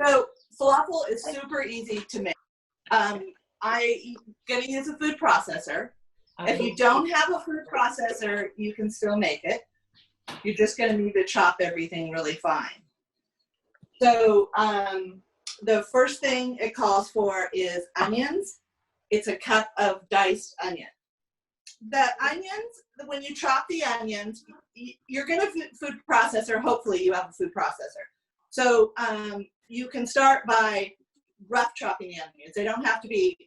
So falafel is super easy to make. I'm gonna use a food processor. If you don't have a food processor, you can still make it. You're just gonna need to chop everything really fine. So the first thing it calls for is onions. It's a cup of diced onion. The onions, when you chop the onions, you're gonna food processor, hopefully you have a food processor. So you can start by rough chopping the onions. They don't have to be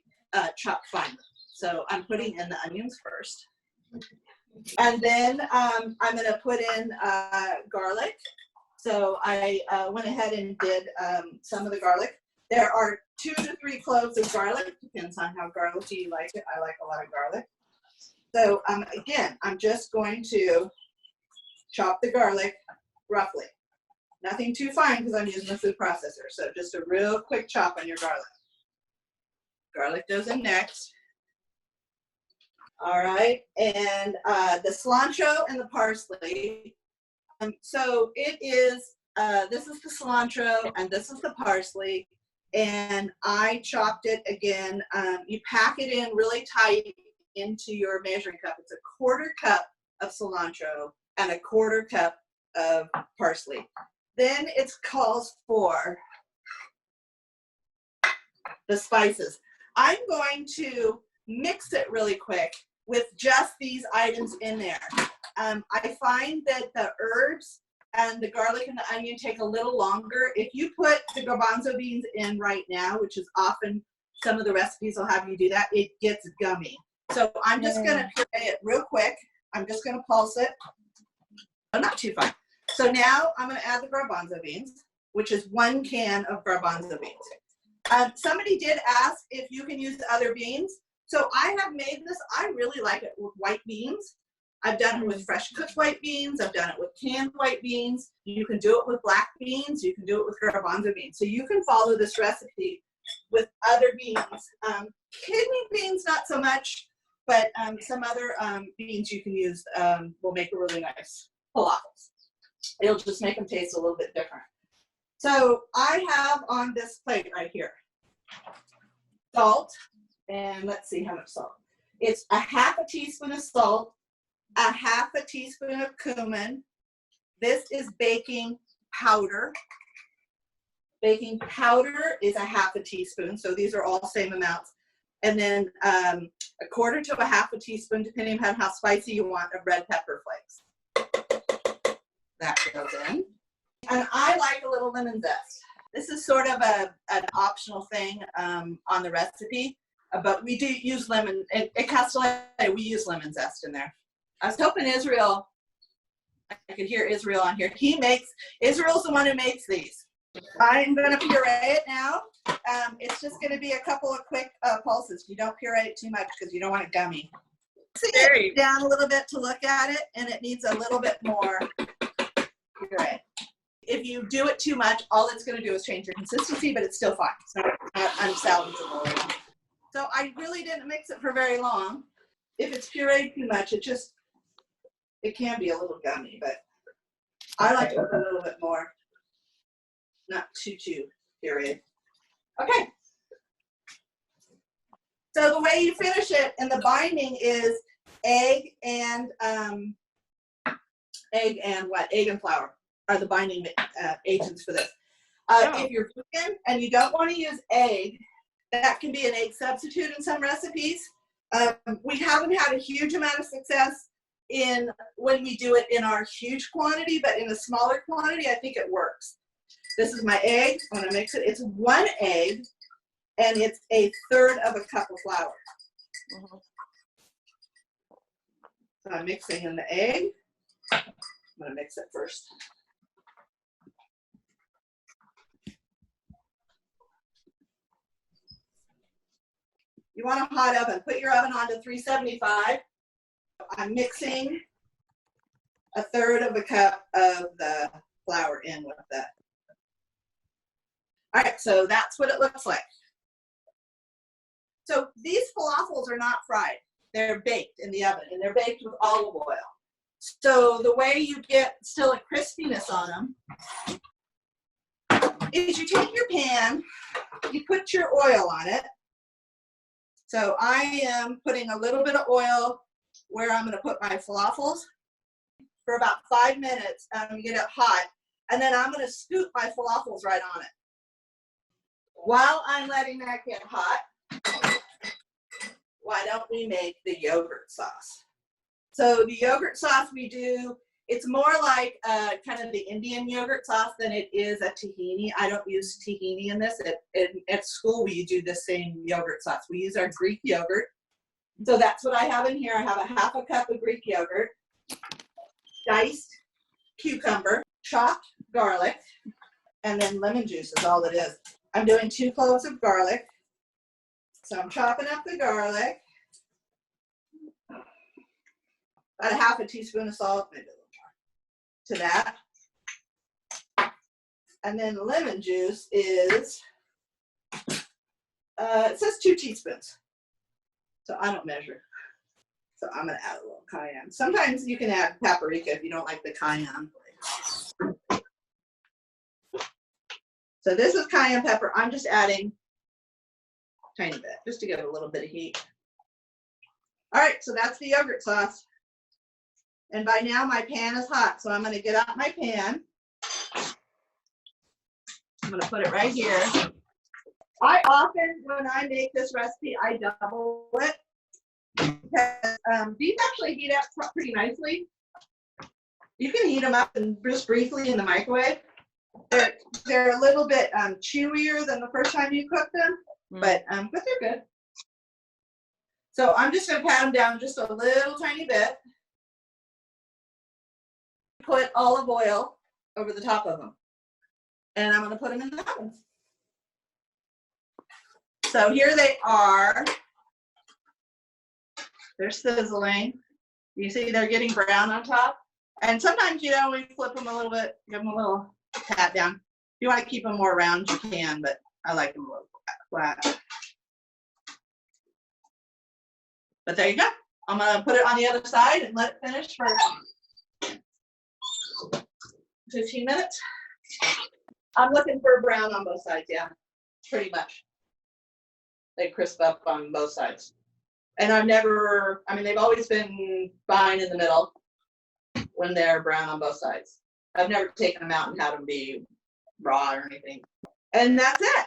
chopped finely. So I'm putting in the onions first. And then I'm gonna put in garlic. So I went ahead and did some of the garlic. There are 2 to 3 cloves of garlic. Depends on how garlicky you like it. I like a lot of garlic. So again, I'm just going to chop the garlic roughly. Nothing too fine because I'm using a food processor. So just a real quick chop on your garlic. Garlic goes in next. All right, and the cilantro and the parsley. So it is, this is the cilantro and this is the parsley. And I chopped it again. You pack it in really tight into your measuring cup. It's a 1/4 cup of cilantro and a 1/4 cup of parsley. Then it calls for the spices. I'm going to mix it really quick with just these items in there. I find that the herbs and the garlic and the onion take a little longer. If you put the garbanzo beans in right now, which is often some of the recipes will have you do that, it gets gummy. So I'm just gonna puree it real quick. I'm just gonna pulse it. Oh, not too fine. So now I'm gonna add the garbanzo beans, which is 1 can of garbanzo beans. Somebody did ask if you can use other beans. So I have made this, I really like it with white beans. I've done it with fresh cooked white beans. I've done it with canned white beans. You can do it with black beans. You can do it with garbanzo beans. So you can follow this recipe with other beans. Kidney beans, not so much, but some other beans you can use will make a really nice falafels. It'll just make them taste a little bit different. So I have on this plate right here, salt, and let's see how much salt. It's a 1/2 teaspoon of salt, a 1/2 teaspoon of cumin. This is baking powder. Baking powder is a 1/2 teaspoon, so these are all same amounts. And then a 1/4 to a 1/2 teaspoon, depending on how spicy you want, of red pepper flakes. That goes in. And I like a little lemon zest. This is sort of an optional thing on the recipe, but we do use lemon. At Castilleja, we use lemon zest in there. I was hoping Israel, I could hear Israel on here. Israel's the one who makes these. I'm gonna puree it now. It's just gonna be a couple of quick pulses. You don't puree it too much because you don't want it gummy. See it down a little bit to look at it, and it needs a little bit more puree. If you do it too much, all it's going to do is change your consistency, but it's still fine. It's not unsalvageable. So I really didn't mix it for very long. If it's pureed too much, it can be a little gummy, but I like it with a little bit more, not too pureed. Okay. So the way you finish it and the binding is egg and flour are the binding agents for this. If you're vegan and you don't want to use egg, that can be an egg substitute in some recipes. We haven't had a huge amount of success when we do it in our huge quantity, but in a smaller quantity, I think it works. This is my egg. I'm going to mix it. It's 1 egg, and it's a 1/3 of a cup of flour. So I'm mixing in the egg. I'm going to mix it first. You want a hot oven. Put your oven on to 375. I'm mixing a 1/3 of a cup of the flour in with that. All right, so that's what it looks like. So these falafels are not fried. They're baked in the oven, and they're baked with olive oil. So the way you get still a crispiness on them is you take your pan, you put your oil on it. So I am putting a little bit of oil where I'm going to put my falafels for about 5 minutes. I'm going to get it hot, and then I'm going to scoop my falafels right on it. While I'm letting that get hot, why don't we make the yogurt sauce? So the yogurt sauce we do, it's more like kind of the Indian yogurt sauce than it is a tahini. I don't use tahini in this. At school, we do the same yogurt sauce. We use our Greek yogurt. So that's what I have in here. I have a half a cup of Greek yogurt, diced cucumber, chopped garlic, and then lemon juice is all it is. I'm doing 2 cloves of garlic. So I'm chopping up the garlic. About a half a teaspoon of salt, maybe a little more, to that. And then lemon juice is, it says 2 teaspoons. So I don't measure. So I'm going to add a little cayenne. Sometimes you can add paprika if you don't like the cayenne. So this is cayenne pepper. I'm just adding a tiny bit, just to give it a little bit of heat. All right, so that's the yogurt sauce. And by now my pan is hot, so I'm going to get out my pan. I'm going to put it right here. I often, when I make this recipe, I double it. Because these actually heat up pretty nicely. You can heat them up and just briefly in the microwave. They're a little bit chewier than the first time you cook them, but they're good. So I'm just going to pat them down just a little tiny bit. Put olive oil over the top of them. And I'm going to put them in the oven. So here they are. They're sizzling. You see they're getting brown on top. And sometimes, you know, we flip them a little bit, give them a little pat down. If you want to keep them more round, you can, but I like them a little flat. But there you go. I'm going to put it on the other side and let it finish for 15 minutes. I'm looking for brown on both sides, yeah, pretty much. They crisp up on both sides. And they've always been fine in the middle when they're brown on both sides. I've never taken them out and had them be raw or anything. And that's it.